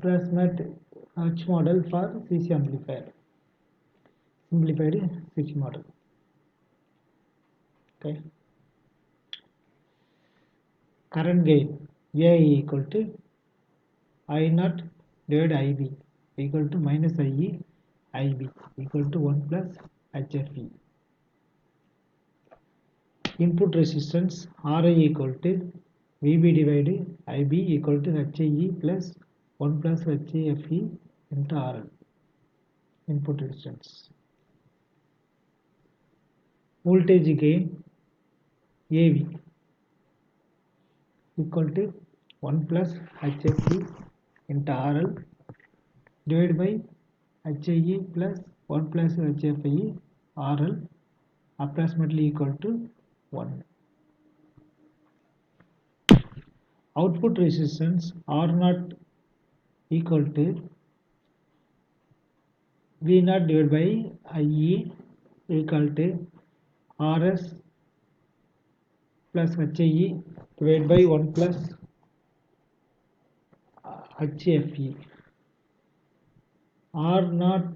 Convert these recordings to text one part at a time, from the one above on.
approximate H model for CC amplifier, simplified CC model. Okay. Current gain A equal to I naught divided IB equal to minus IE IB equal to 1 plus HFE. Input resistance RI equal to VB divided IB equal to HIE plus 1 plus HFE into RL. Input resistance. Voltage gain AV equal to 1 plus HFE into RL divided by HIE plus 1 plus HFE RL approximately equal to 1. Output resistance R0 equal to V0 divided by IE equal to RS plus HIE divided by 1 plus HFE. R0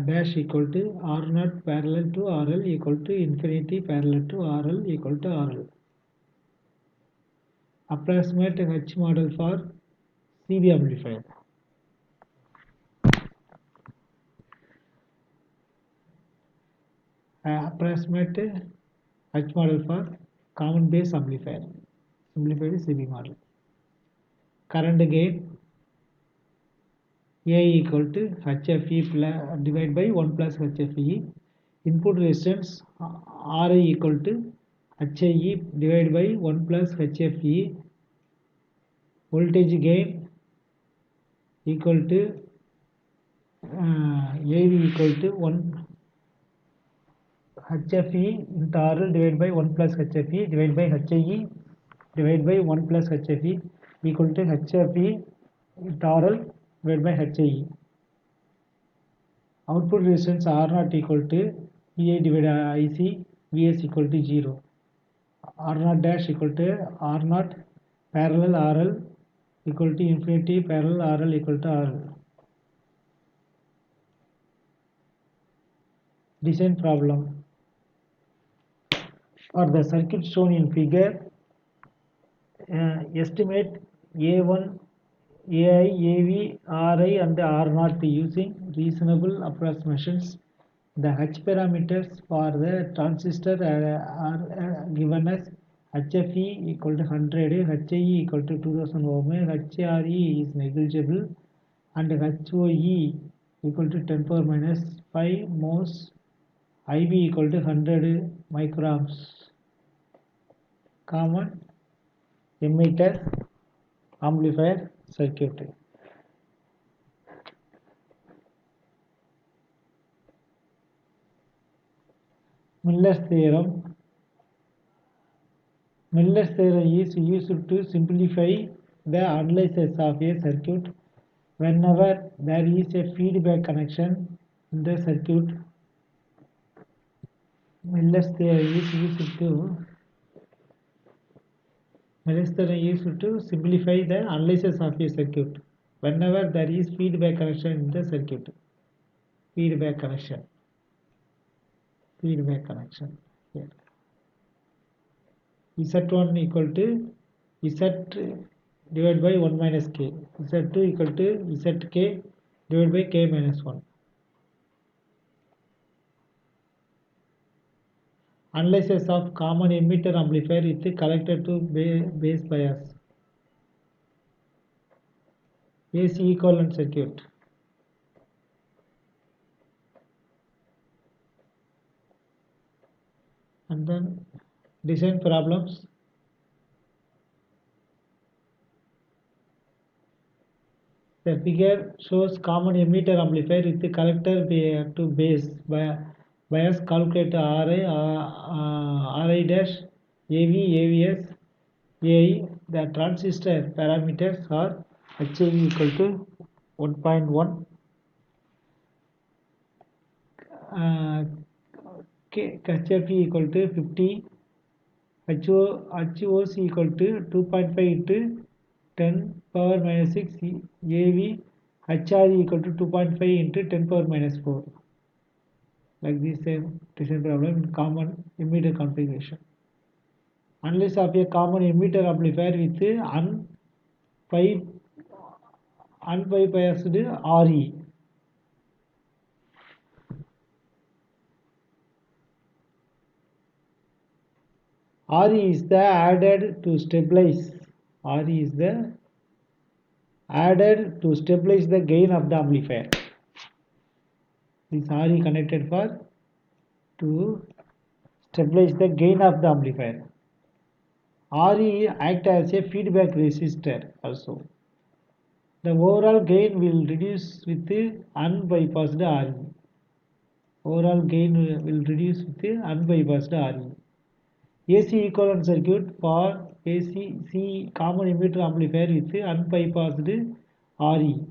dash equal to R0 parallel to RL equal to infinity parallel to RL equal to RL. Approximate H model for CB amplifier. Approximate H model for common base amplifier, simplified CB model. Current gain A equal to HFE divided by 1 plus HFE. Input resistance RI equal to HIE divided by 1 plus HFE. Voltage gain equal to AV equal to 1 HFE into RL divided by 1 plus HFE divided by HIE divided by 1 plus HFE equal to HFE into RL divided by HIE. Output resistance R0 equal to VI divided by IC, Vs equal to 0. R0 dash equal to R0 parallel RL equal to infinity parallel RL equal to RL. Design problem. For the circuit shown in figure, estimate A1, AI, AV, Ri and R0 using reasonable approximations. The H parameters for the transistor are given as HFE equal to 100, HIE equal to 2000 ohm, HRE is negligible, and HOE equal to 10 power minus 5 mhos, IB equal to 100 microamps. Common emitter amplifier circuitry. Miller's theorem. Miller's theorem is used to simplify the analysis of a circuit whenever there is a feedback connection in the circuit. Miller's theorem is used to simplify the analysis of a circuit whenever there is feedback connection in the circuit. Feedback connection here. Z1 equal to Z divided by 1 minus K. Z2 equal to Zk divided by K minus 1. Analysis of common emitter amplifier with collector to base bias. AC equivalent circuit. And then design problems. The figure shows common emitter amplifier with the collector to base bias. Calculate RI dash AV, AVS, AI. The transistor parameters are HIE equal to 1.1, HFE equal to 50, HOC equal to 2.5 into 10 power minus 6 AV, HR equal to 2.5 into 10 power minus 4. Like this same problem in common emitter configuration. Unless of a common emitter amplifier with unbypassed RE. RE is the added to stabilize. RE is the added to stabilize the gain of the amplifier. This RE connected for to stabilize the gain of the amplifier. RE act as a feedback resistor also. The overall gain will reduce with the unbypassed RE. Overall gain will reduce with the unbypassed RE. AC equivalent circuit for AC common emitter amplifier with unbypassed RE.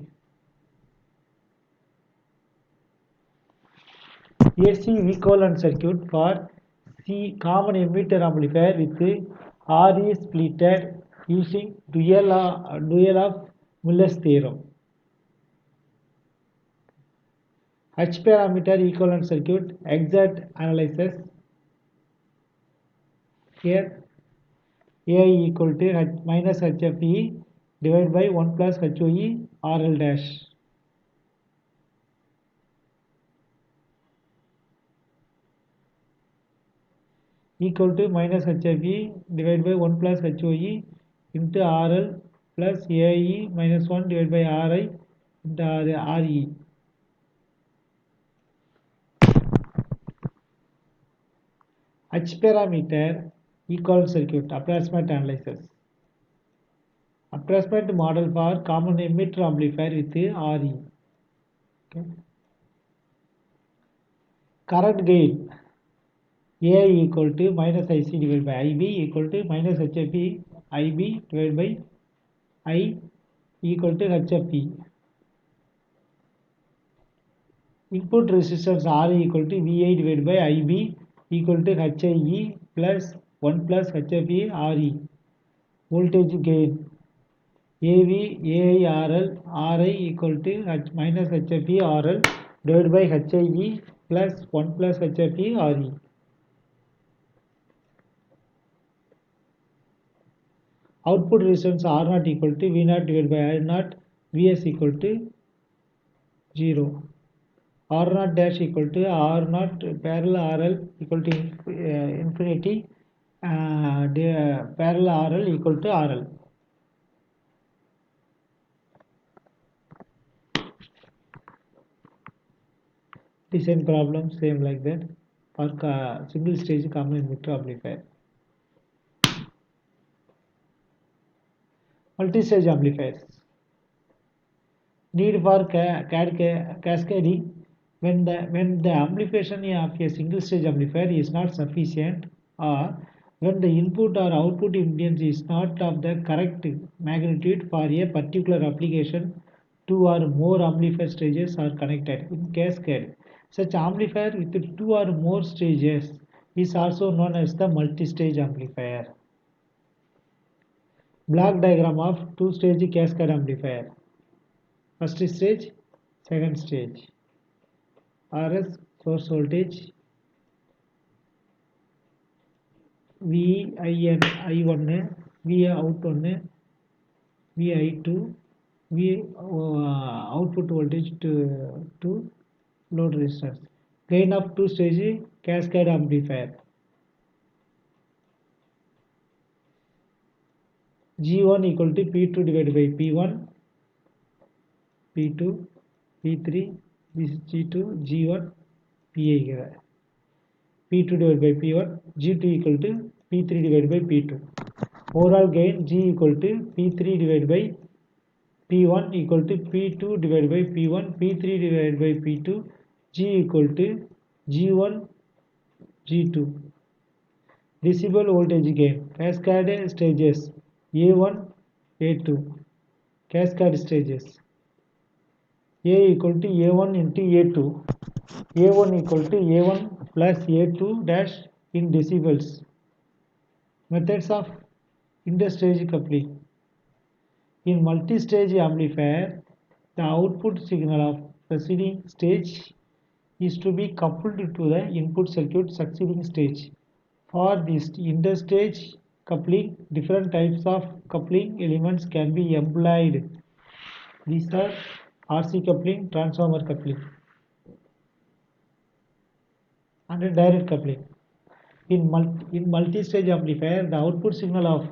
AC equivalent circuit for C common emitter amplifier with RE splitted using dual of Muller's theorem. H parameter equivalent circuit exact analysis. Here AI equal to minus HFE divided by 1 plus HOE RL dash. Equal to minus HFE divided by 1 plus HOE into RL plus AE minus 1 divided by RI into RE. H parameter equivalent circuit approximate analysis. Approximate model for common emitter amplifier with RE. Okay. Current gain AI equal to minus IC divided by IB equal to minus HFE IB divided by I equal to HFE. Input resistance R equal to VI divided by IB equal to HIE plus 1 plus HFE RE. Voltage gain AV AIRL RI equal to minus HFE RL divided by HIE plus 1 plus HFE RE. Output resistance R0 equal to V0 divided by I0, Vs equal to 0. R0 dash equal to R0 parallel RL equal to infinity, parallel RL equal to RL. Design problem same like that for single stage common emitter amplifier. Multi-stage amplifiers. Need for cascading when the amplification of a single stage amplifier is not sufficient, or when the input or output impedance is not of the correct magnitude for a particular application. Two or more amplifier stages are connected in cascade. Such amplifier with two or more stages is also known as the multi-stage amplifier. Block diagram of two-stage cascade amplifier. First stage, second stage. RS source voltage, V in I1, V out 1, V I2, V output voltage to load resistance. Gain of two-stage cascade amplifier. G1 equal to P2 divided by P1, P2, P3, this is G2, G1, PA. P2 divided by P1, G2 equal to P3 divided by P2. Overall gain G equal to P3 divided by P1 equal to P2 divided by P1, P3 divided by P2, G equal to G1, G2. Decibel voltage gain. Cascade stages A1, A2. Cascade stages. A equal to A1 into A2. A1 equal to A1 plus A2 dash in decibels. Methods of interstage coupling. In multi-stage amplifier, the output signal of preceding stage is to be coupled to the input circuit succeeding stage. For this interstage coupling, different types of coupling elements can be employed. These are RC coupling, transformer coupling, and direct coupling. In multi-stage amplifier, the output signal of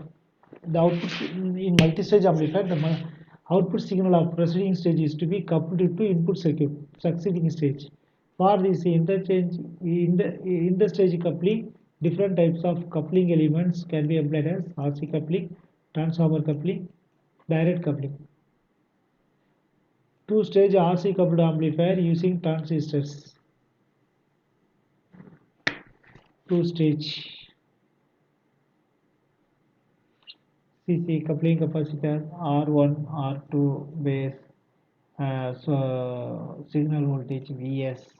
output signal of preceding stage is to be coupled to input circuit succeeding stage. For this interstage coupling, different types of coupling elements can be employed as RC coupling, transformer coupling, direct coupling. Two-stage RC coupled amplifier using transistors. Two-stage CC coupling capacitor R1, R2 base, so signal voltage Vs,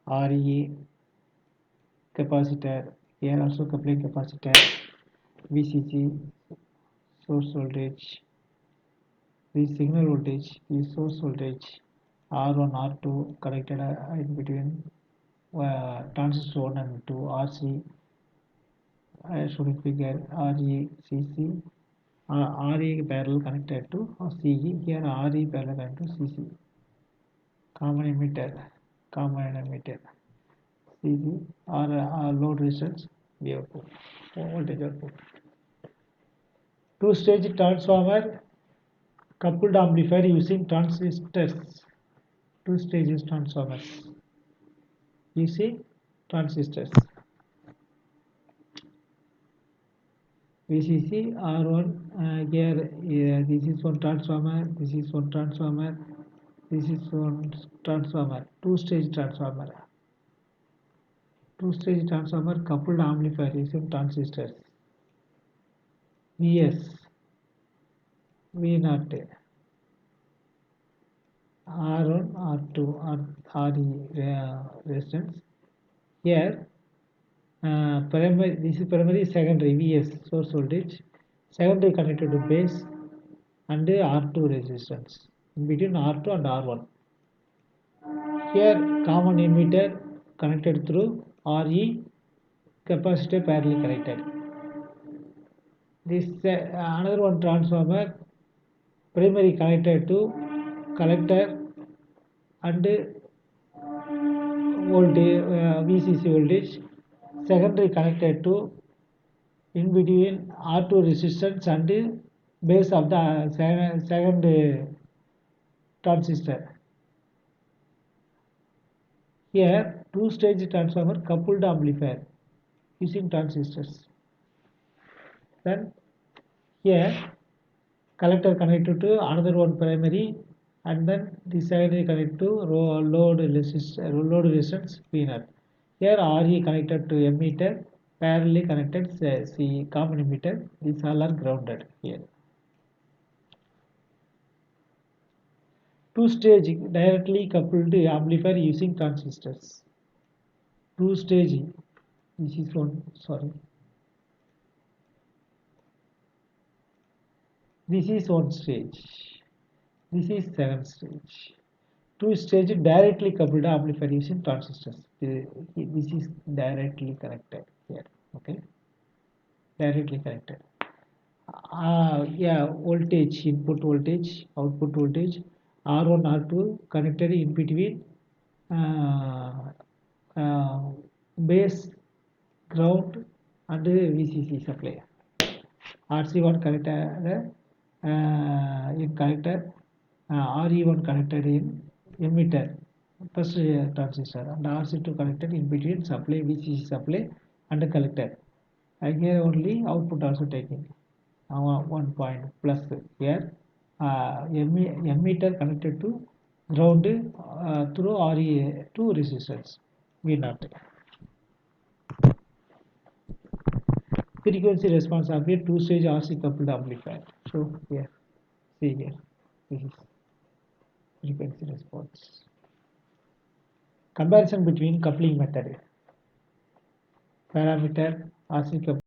RE capacitor, here also coupling capacitor, VCC source voltage, the signal voltage, the source voltage, R1, R2 connected in between transistor 1 and 2, RC, showing figure RE, CC, RE parallel connected to CE, here RE parallel connected to CC. Common emitter, CC or load resistance, V output, voltage output. Two-stage transformer coupled amplifier using transistors. Two stages transformers using transistors. VCC R1, here this is one transformer, this is one transformer, this is one transformer, two-stage transformer. Two-stage transformer coupled amplifier using transistors. Vs, V0, R1, R2, RE resistance. Here, primary, this is primary, secondary, Vs, source voltage, secondary connected to base and R2 resistance, in between R2 and R1. Here, common emitter connected through RE, capacitor parallel connected. This another one transformer, primary connected to collector and voltage, VCC voltage, secondary connected to in between R2 resistance and base of the second transistor. Here, two-stage transformer coupled amplifier using transistors. Then here, collector connected to another one primary, and then the secondary connected to load resistance P0. Here RE connected to emitter, parallelly connected C common emitter. These all are grounded here. Two-stage directly coupled amplifier using transistors. Two-stage. This is one. Sorry. This is one stage. This is second stage. Two-stage directly coupled amplifier using transistors. This is directly connected here. Okay. Directly connected. Yeah, voltage, input voltage, output voltage, R1, R2 connected in between base, ground and VCC supply. RC1 connected in connector, RE1 connected in emitter, first transistor, and RC2 connected in between supply, VCC supply and collector. And here only output also taken. 1 point plus here, emitter connected to ground through RE2 resistance V0. Frequency response of a two-stage RC coupled amplifier. So here, see here, this is frequency response. Comparison between coupling method. Parameter RC coupling.